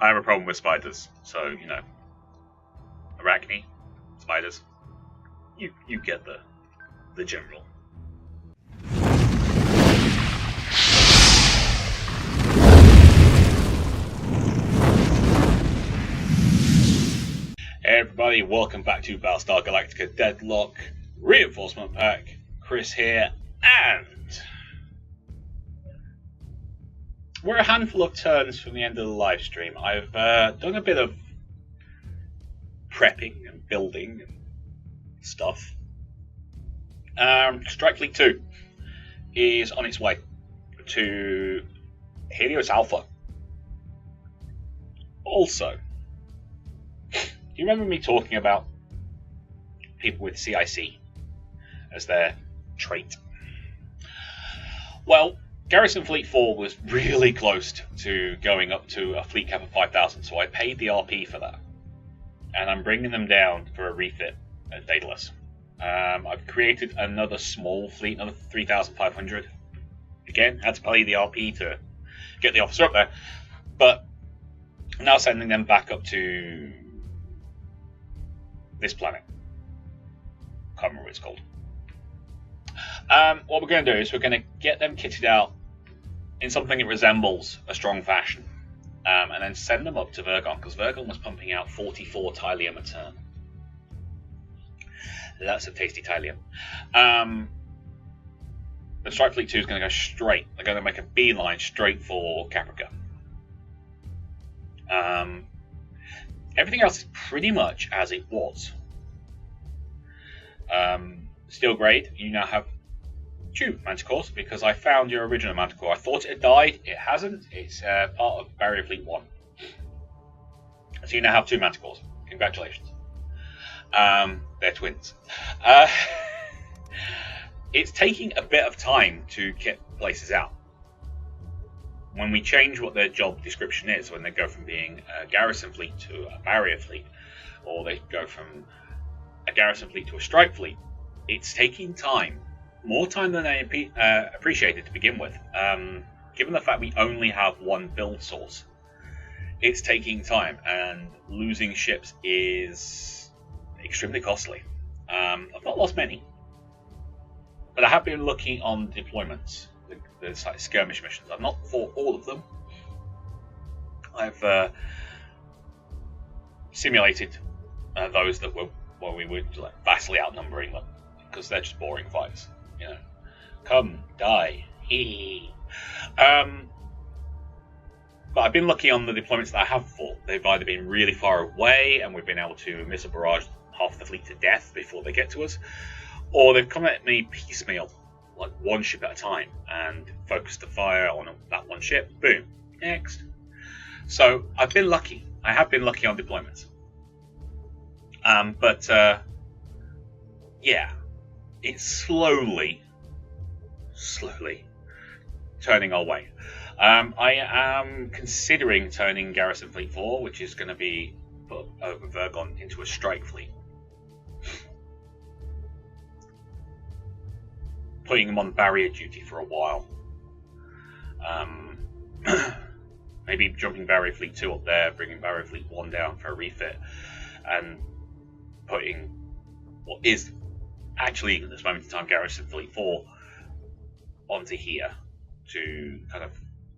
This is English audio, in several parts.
I have a problem with spiders, so, you know, arachne, spiders, you get the general. Hey everybody, welcome back to Battlestar Galactica Deadlock Reinforcement Pack. Chris here, and we're a handful of turns from the end of the live stream. I've done a bit of prepping and building and stuff. Strike Fleet 2 is on its way to Helios Alpha. Also, do you remember me talking about people with CIC as their trait? Well, Garrison Fleet 4 was really close to going up to a fleet cap of 5,000, so I paid the RP for that. And I'm bringing them down for a refit at Daedalus. I've created another small fleet, another 3,500. Again, had to pay the RP to get the officer up there. But I'm now sending them back up to this planet. Can't remember what it's called. What we're going to do is we're going to get them kitted out in something that resembles a strong fashion, and then send them up to Vergon, because Vergon was pumping out 44 Tylium a turn. Lots of tasty Tylium. The Strike Fleet 2 is going to go straight. They're going to make a beeline straight for Caprica. Everything else is pretty much as it was. Steel Grade, you now have 2 Manticores, because I found your original Manticore. I thought it had died. It hasn't. It's part of Barrier Fleet 1. So you now have 2 Manticores. Congratulations. They're twins. It's taking a bit of time to get places out. When we change what their job description is, when they go from being a garrison fleet to a barrier fleet, or they go from a garrison fleet to a strike fleet, it's taking time. More time than I appreciated to begin with. Given the fact we only have one build source, it's taking time, and losing ships is extremely costly. I've not lost many, but I have been looking on deployments, the skirmish missions. I've not fought all of them. I've simulated those that were where we were like vastly outnumbering them, because they're just boring fights. You know, come die. But I've been lucky on the deployments that I have fought. They've either been really far away and we've been able to miss a barrage half the fleet to death before they get to us, or they've come at me piecemeal, like one ship at a time, and focused the fire on that one ship. Boom, next. So I've been lucky. I have been lucky on deployments. But yeah, it's slowly turning our way. I am considering turning Garrison Fleet 4, which is going to be put over Vergon, into a strike fleet. Putting them on barrier duty for a while. Maybe jumping Barrier Fleet 2 up there, bringing Barrier Fleet 1 down for a refit, and putting what is actually at this moment in time Garrison Fleet 4 onto here to kind of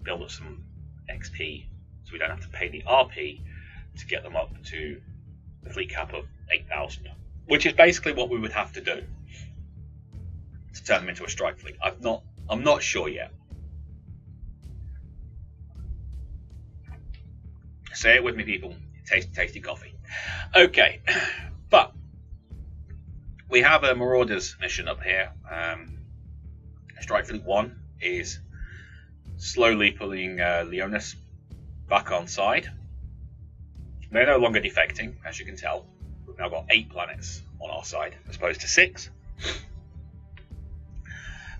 build up some XP, so we don't have to pay the RP to get them up to the fleet cap of 8,000, which is basically what we would have to do to turn them into a strike fleet. I'm not sure yet. Say it with me, people. Tasty coffee. Okay, but we have a Marauders mission up here. Strike Fleet 1 is slowly pulling Leonis back on side. They're no longer defecting, as you can tell. We've now got 8 planets on our side, as opposed to 6.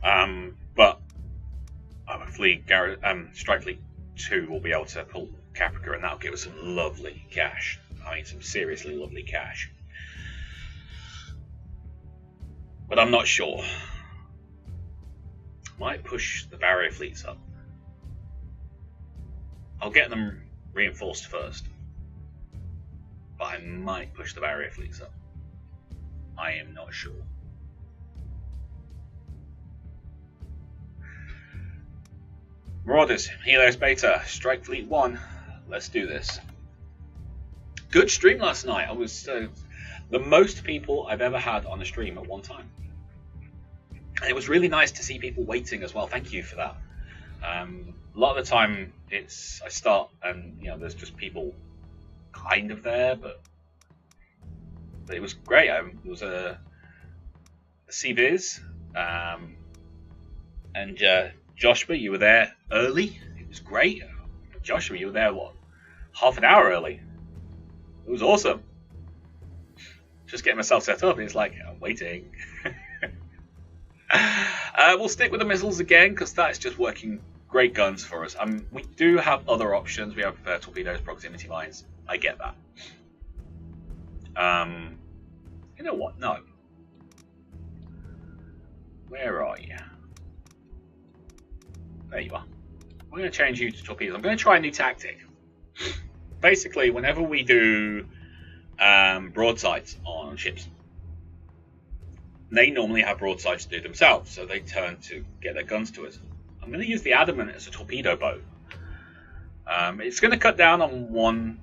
But hopefully Strike Fleet 2 will be able to pull Caprica, and that'll give us some lovely cash. I mean, some seriously lovely cash. But I'm not sure. Might push the barrier fleets up. I'll get them reinforced first. But I might push the barrier fleets up. I am not sure. Marauders, Helios Beta, Strike Fleet 1. Let's do this. Good stream last night. I was the most people I've ever had on a stream at one time. And it was really nice to see people waiting as well. Thank you for that. A lot of the time, I start and there's just people kind of there, but it was great. It was a CViz, and Joshua, you were there early. It was great. Joshua, you were there half an hour early. It was awesome. Just getting myself set up, it's like I'm waiting. We'll stick with the missiles again because that's just working great guns for us. We do have other options. We have torpedoes, proximity mines. I get that. You know what? No. Where are you? There you are. We're going to change you to torpedoes. I'm going to try a new tactic. Basically, whenever we do broadsides on ships, they normally have broadsides to do themselves, so they turn to get their guns to us. I'm going to use the Adamant as a torpedo boat. It's going to cut down on one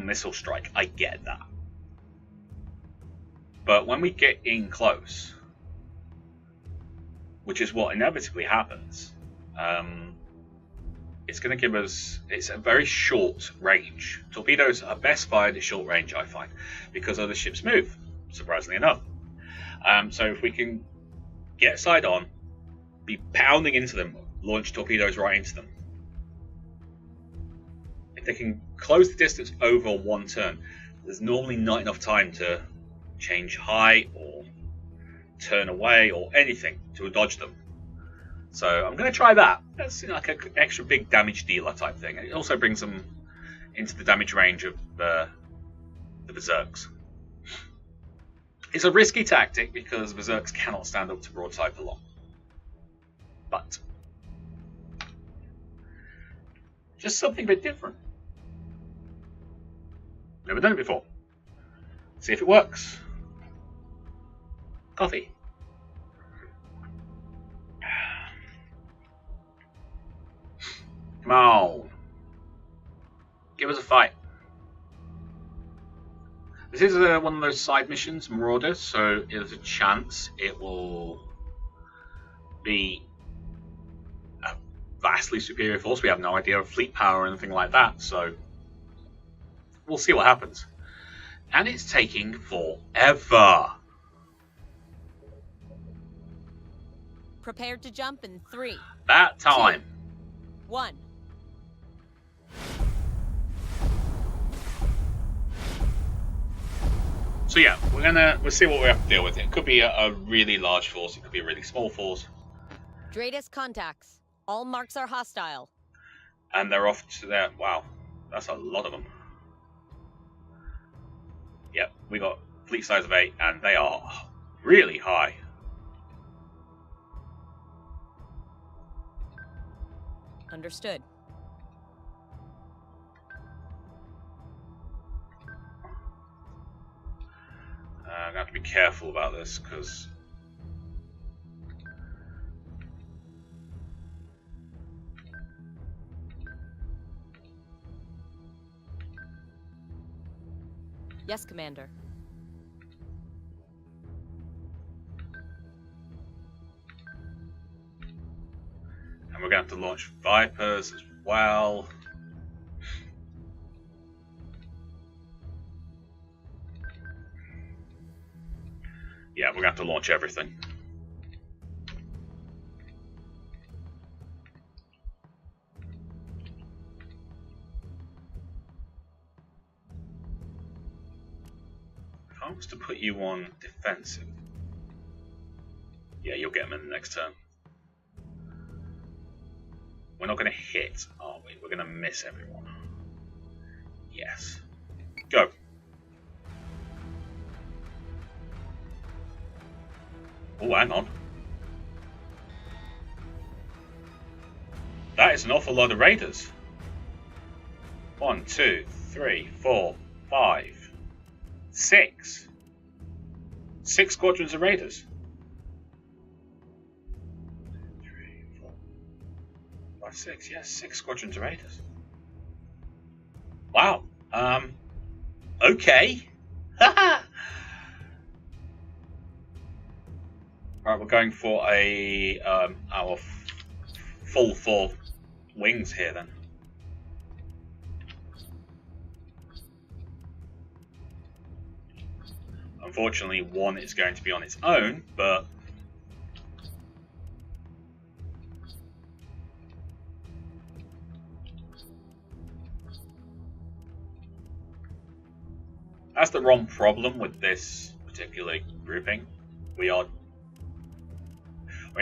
missile strike. I get that. But when we get in close, which is what inevitably happens, it's going to give us, it's a very short range. Torpedoes are best fired at short range, I find, because other ships move, surprisingly enough. So if we can get side on, be pounding into them, launch torpedoes right into them. If they can close the distance over one turn, there's normally not enough time to change high or turn away or anything to dodge them. So I'm going to try that. That's like an extra big damage dealer type thing. It also brings them into the damage range of the Berserks. It's a risky tactic because Berserks cannot stand up to broadside for long. But just something a bit different. Never done it before. See if it works. Coffee. Come on. Give us a fight. This is one of those side missions, Marauders, so there's a chance it will be a vastly superior force. We have no idea of fleet power or anything like that, so we'll see what happens. And it's taking forever. Prepared to jump in 3. That time. 2, 1. So yeah, we'll see what we have to deal with. It could be a really large force. It could be a really small force. Dratus contacts. All marks are hostile. And they're off to there. Wow, that's a lot of them. Yep, we got fleet size of 8, and they are really high. Understood. I'm going to have to be careful about this because yes, Commander. and we're going to have to launch Vipers as well. Yeah, we're going to have to launch everything. If I was to put you on defensive, yeah, you'll get them in the next turn. We're not going to hit, are we? We're going to miss everyone. Yes. Go. Oh, hang on. That is an awful lot of raiders. 1, 2, 3, 4, 5, 6. 6 squadrons of raiders. 3, 4, 5, 6. Yes, 6 squadrons of raiders. Wow. Okay. Right, we're going for a our full 4 wings here then. Unfortunately, 1 is going to be on its own, but that's the wrong problem with this particular grouping. We only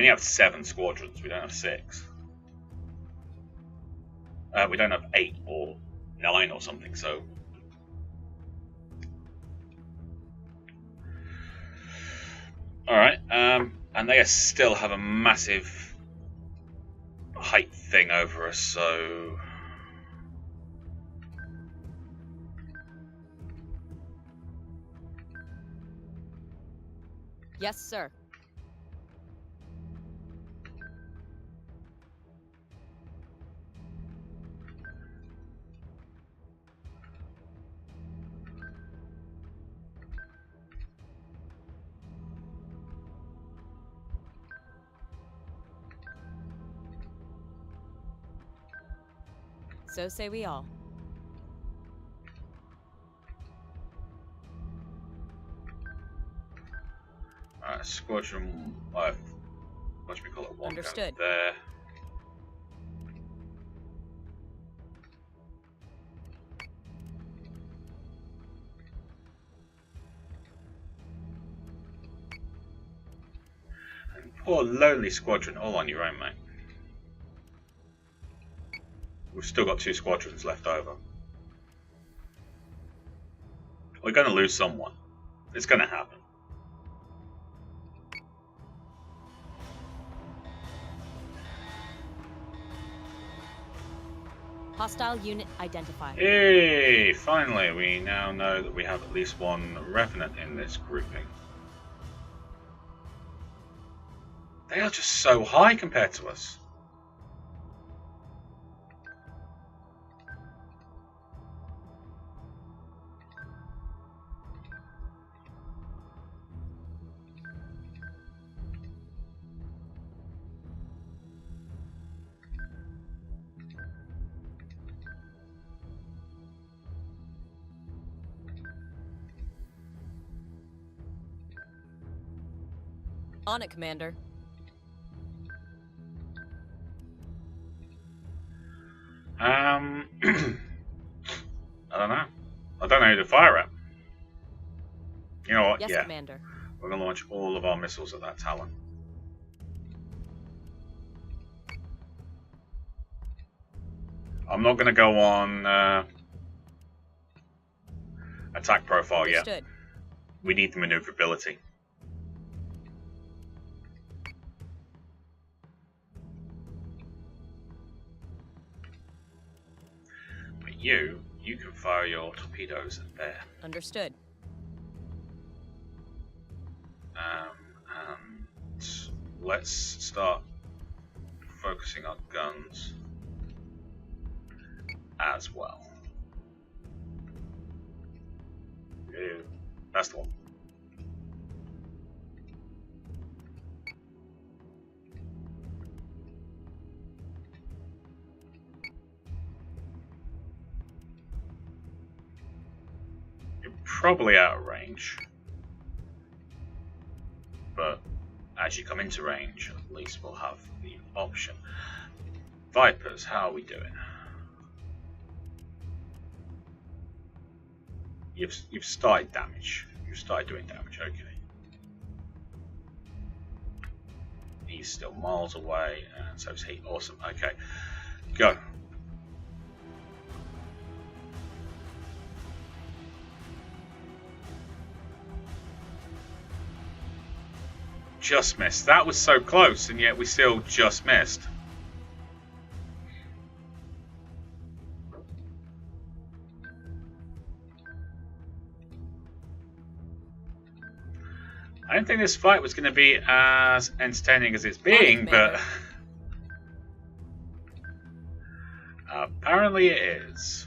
have 7 squadrons. We don't have 6. We don't have 8 or 9 or something. So, all right. And they still have a massive height thing over us. So. Yes, sir. So say we all. Squadron 5. What should we call it? 1. Understood. There. And poor lonely squadron, all on your own, mate. We've still got 2 squadrons left over. We're going to lose someone. It's going to happen. Hostile unit identified. Hey! Finally, we now know that we have at least 1 Revenant in this grouping. They are just so high compared to us. On it, Commander. I don't know. I don't know who to fire at. You know what? Yes, yeah. Commander. We're going to launch all of our missiles at that Talon. I'm not going to go on attack profile yet. Understood. We need the maneuverability. But you can fire your torpedoes at there. Understood. And let's start focusing our guns as well. Yeah, that's the one. You're probably out of range, but as you come into range, at least we'll have the option. Vipers, how are we doing? You've started damage. You've started doing damage, okay. He's still miles away, and so is he. Awesome, okay. Go. Just missed. That was so close, and yet we still just missed. I didn't think this fight was going to be as entertaining as it's being, but apparently it is.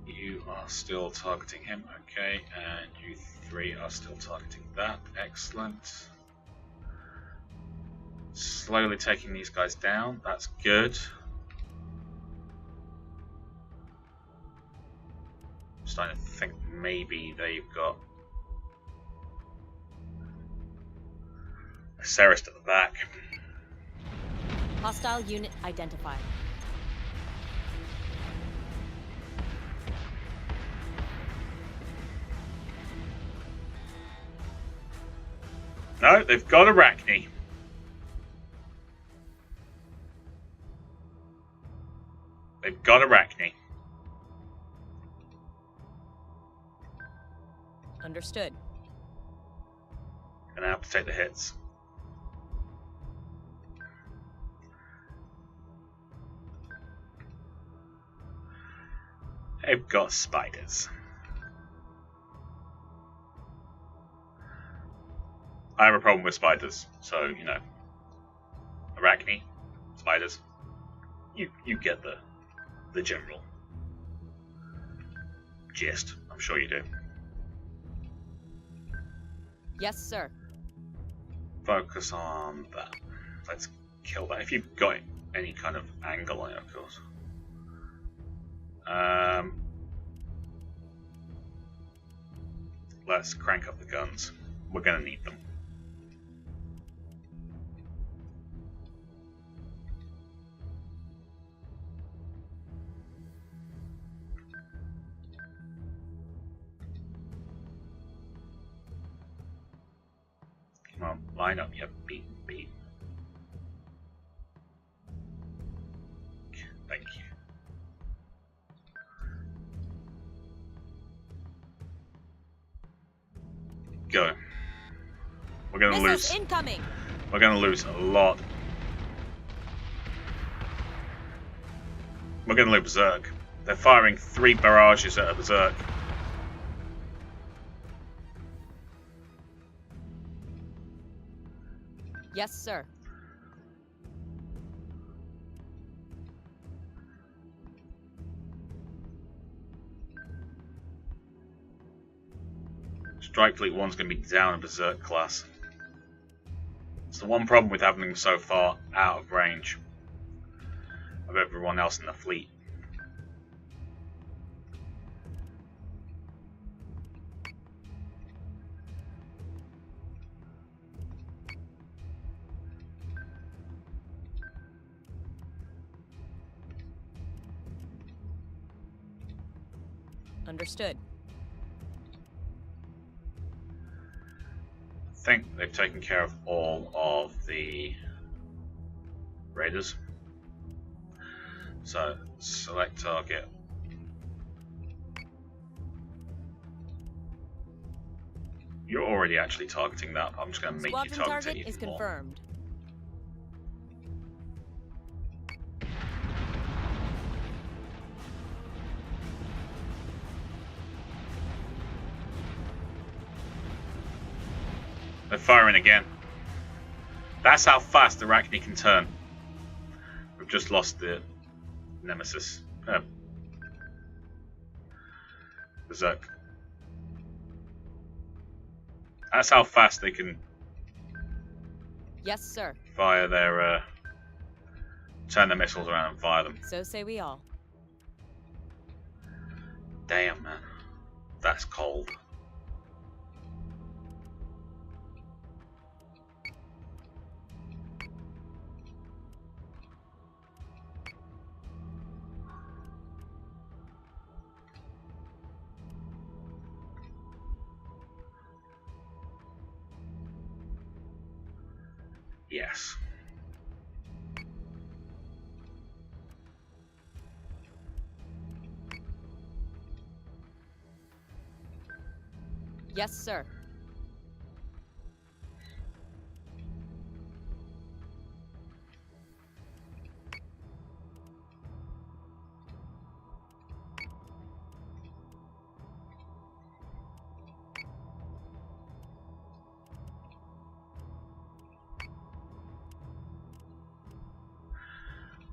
You are still targeting him, okay, and you three are still targeting that, excellent. Slowly taking these guys down, that's good. I'm starting to think maybe they've got a Cerist at the back. Hostile unit identified. No, they've got Arachne. They've got Arachne. Understood. Gonna have to take the hits. They've got spiders. I have a problem with spiders, so you know. Arachne, spiders. You get the general gist. I'm sure you do. Yes, sir. Focus on that. Let's kill that. If you've got any kind of angle on it, of course. Let's crank up the guns. We're gonna need them. Come on, line up, you beat. Thank you. Go. We're gonna Missiles lose. incoming. We're gonna lose a lot. We're gonna lose Berserk. They're firing 3 barrages at a Berserk. Yes, sir. Strike Fleet 1's going to be down a Berserk class. It's the one problem with having them so far out of range of everyone else in the fleet. Understood. I think they've taken care of all of the raiders. So select target. You're already actually targeting that. I'm just going to make you Squadron target target it is even more. confirmed. They're firing again. That's how fast Arachne can turn. We've just lost the Nemesis. Berserk. That's how fast they can Yes, sir. fire their turn their missiles around and fire them. So say we all. Damn, man. That's cold. Yes. Yes, sir.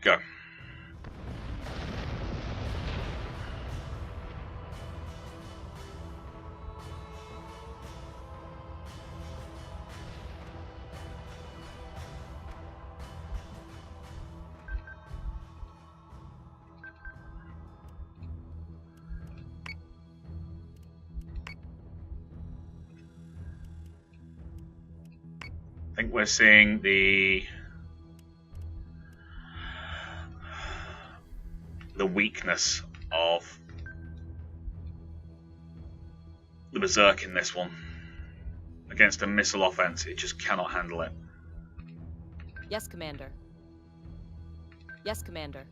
Go. I think we're seeing the weakness of the Berserk in this one. Against a missile offense, it just cannot handle it. Yes, Commander. Yes, Commander.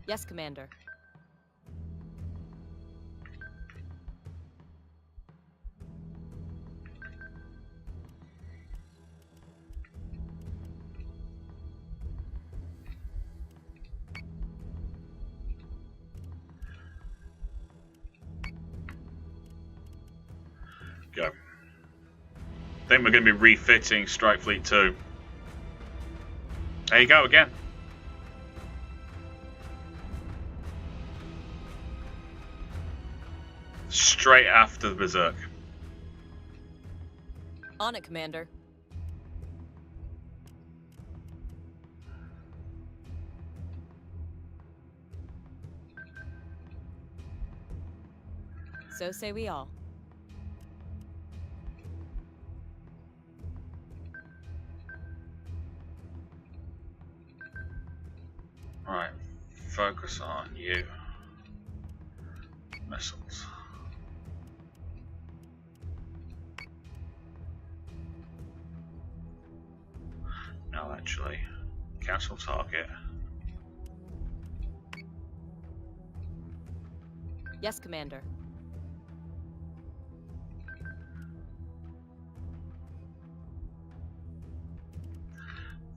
Yes, Commander. Go. I think we're going to be refitting Strike Fleet 2. There you go again. Straight after the Berserk. On it, Commander. So say we all. Right, focus on you. Missiles. No, actually, cancel target. Yes, Commander.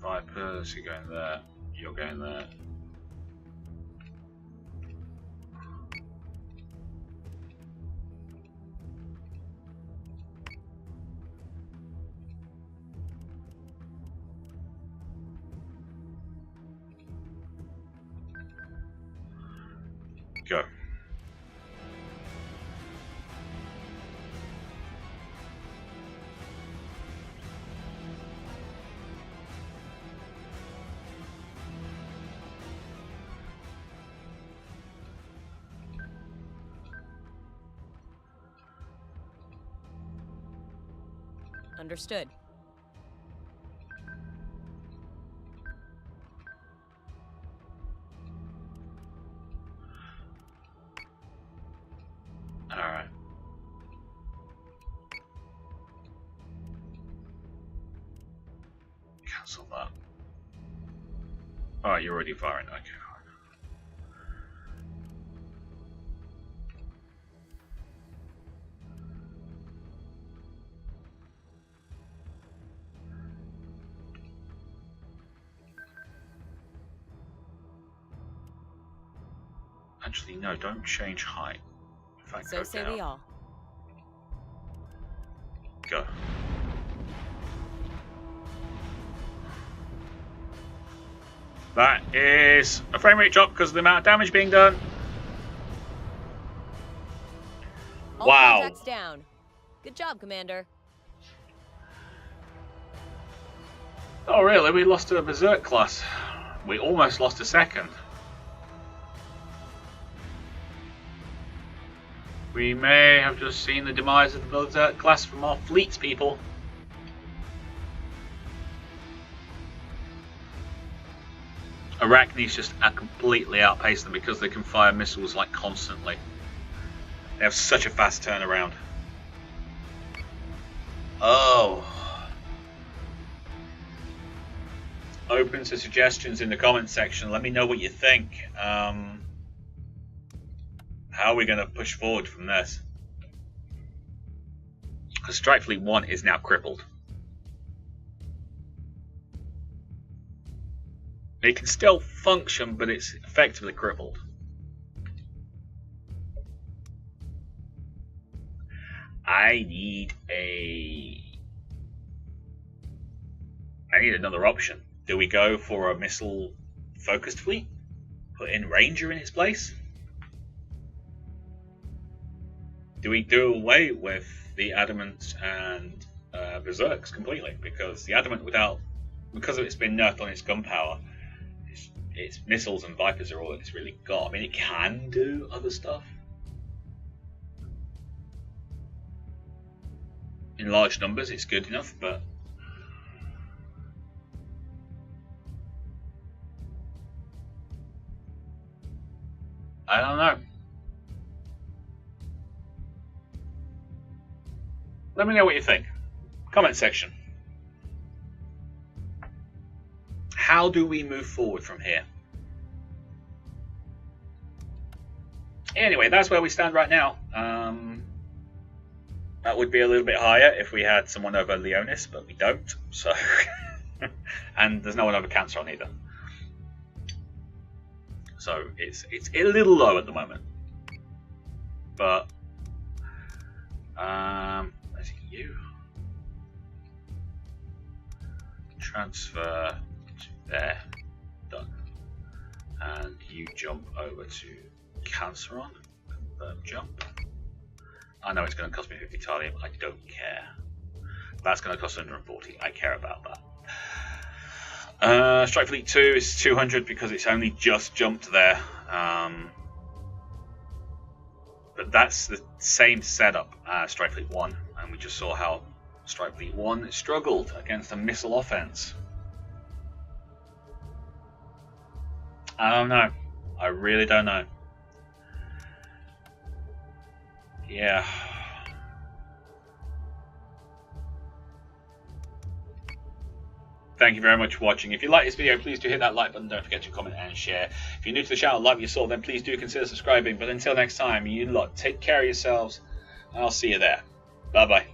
Vipers, you're going there. You're going there. Go. Understood. Alright. Cancel that. Alright, you're already firing. Okay. Actually, no, don't change height. In fact, So go say down. we all. Go. That is a frame rate drop because of the amount of damage being done. All Wow. contacts down. Good job, Commander. Oh really? We lost to a Berserk class. We almost lost a second. We may have just seen the demise of the Berserk class from our fleets, people. Arachnes just completely outpaced them because they can fire missiles like constantly. They have such a fast turnaround. open to suggestions in the comments section. Let me know what you think. How are we going to push forward from this? Because Strike Fleet 1 is now crippled. It can still function, but it's effectively crippled. I need another option. Do we go for a missile focused fleet? Put in Ranger in its place? Do we do away with the Adamant and Berserks completely? Because the Adamant, because it's been nerfed on its gun power, its missiles and Vipers are all it's really got. I mean, it can do other stuff in large numbers. It's good enough, but I don't know. Let me know what you think. Comment section. How do we move forward from here? Anyway, that's where we stand right now. That would be a little bit higher if we had someone over Leonis, but we don't. So, and there's no one over Canceron either. So it's a little low at the moment. But let's get you transfer to there, done, and you jump over to Canceron, confirm jump. I know it's going to cost me 50 Thallium, I don't care. That's going to cost 140, I care about that. Strike Fleet 2 is 200 because it's only just jumped there. But that's the same setup as Strike Fleet 1, and we just saw how Strike Fleet 1 struggled against a missile offense. I don't know. I really don't know. Yeah. Thank you very much for watching. If you like this video, please do hit that like button. Don't forget to comment and share. If you're new to the channel, like what you saw, then please do consider subscribing. But until next time, you lot take care of yourselves, and I'll see you there. Bye bye.